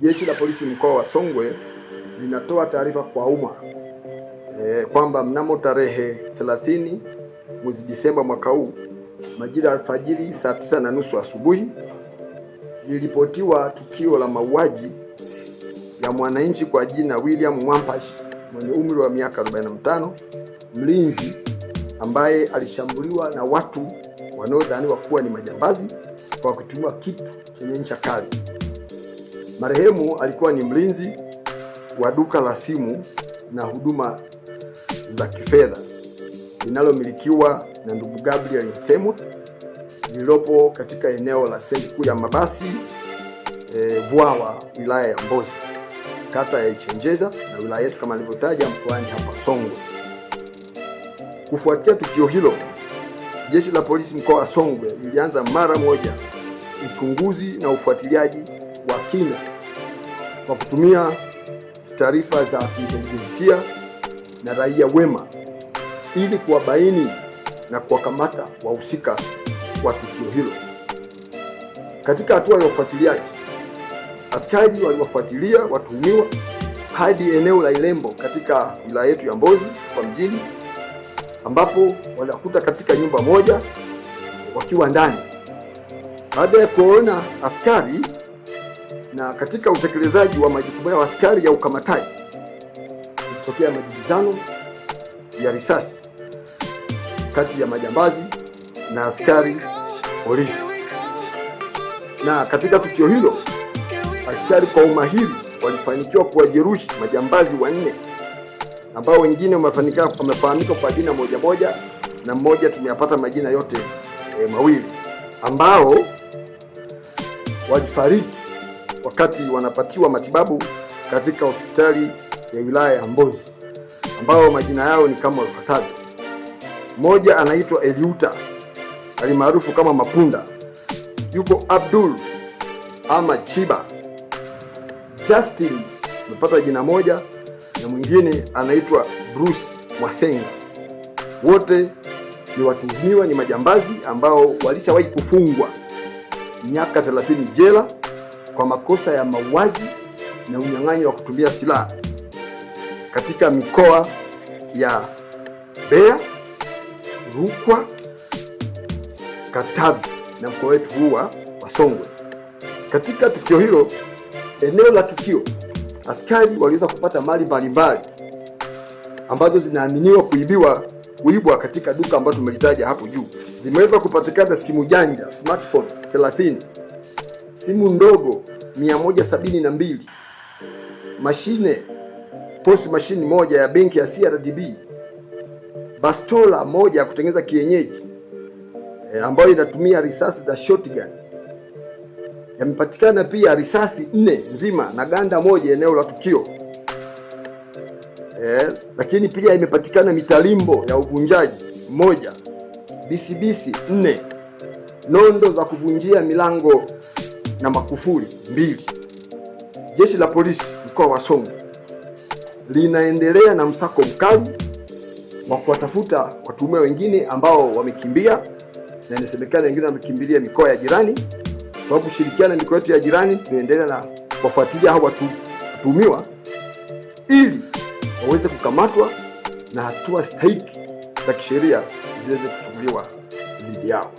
Jeshi la Polisi mkoa wa Songwe linatoa taarifa kwa umma kwamba mnamo tarehe 30 mwezi Disemba mwaka huu majira alfajiri saa 9:30 asubuhi liliripotiwa tukio la mauaji ya mwananchi kwa jina William Mwampashi mwenye umri wa miaka 45, mlinzi ambaye alishambuliwa na watu wanaodhaniwa kuwa ni majambazi kwa kutumia kitu chenye ncha kali. Marehemu alikuwa ni mlinzi wa duka la simu na huduma za kifedha linalomilikiwa na ndugu Gabriel Nsemu lililopo katika eneo la stendi kuu ya mabasi Vwawa, wilaya ya Mbozi, kata ya Ichenjeza na wilaya yetu kama nilivyotaja mkoani hapa Songwe. Kufuatia tukio hilo, Jeshi la Polisi mkoa wa Songwe lilianza mara moja uchunguzi na ufuatiliaji wa kina kwa kutumia taarifa za kiintelijensia na raia wema ili kuwabaini na kuwakamata wahusika wa tukio hilo. Katika hatua ya ufuatiliaji, askari waliwafuatilia watuhumiwa hadi eneo la Ilembo katika wilaya yetu ya Mbozi kwa mjini, ambapo walikuta katika nyumba moja wakiwa ndani. Baada ya kuona askari na katika utekelezaji wa majukumu ya askari ya ukamataji, kutokea majibizano ya risasi kati ya majambazi na askari polisi. Na katika tukio hilo, askari kwa umahiri walifanikiwa kuwajeruhi majambazi 4 ambao wengine wamefahamika kwa jina moja na mmoja tumeyapata majina yote mawili, ambao walifariki wakati wanapatiwa matibabu katika hospitali ya wilaya ya Mbozi, ambao majina yao ni kama ifuatavyo. Mmoja anaitwa Eliuta alimaarufu kama Mapunda, yuko Abdul ama Chiba. Justin amepata jina moja, na mwingine anaitwa Bruce Mwasenga. Wote ni watuhumiwa, ni majambazi ambao walishawahi kufungwa miaka 30 jela kwa makosa ya mauaji na unyang'anyi wa kutumia silaha katika mikoa ya Mbeya, Rukwa, Katavi na mkoa wetu huu wa Songwe. Katika tukio hilo, eneo la tukio, askari waliweza kupata mali mbalimbali ambazo zinaaminiwa kuibwa katika duka ambalo tumelitaja hapo juu. Zimeweza kupatikana simu janja smartphones 30, simu ndogo 172, post machine moja ya benki ya CRDB, bastola moja ya kutengeneza kienyeji ambayo inatumia risasi za shotgun. Yamepatikana pia risasi 4 nzima na ganda moja eneo la tukio. Lakini pia imepatikana mitalimbo ya uvunjaji 1, bisibisi 4, nondo za kuvunjia milango na makufuli 2. Jeshi la Polisi mkoa wa Songwe linaendelea na msako mkali wa kuwatafuta watuhumiwa wengine ambao wamekimbia, na inasemekana wengine wamekimbilia mikoa ya jirani. Kwa kushirikiana na mikoa yetu ya jirani, tunaendelea na kufuatilia hao watuhumiwa ili waweze kukamatwa na hatua stahiki za kisheria ziweze kuchukuliwa dhidi yao.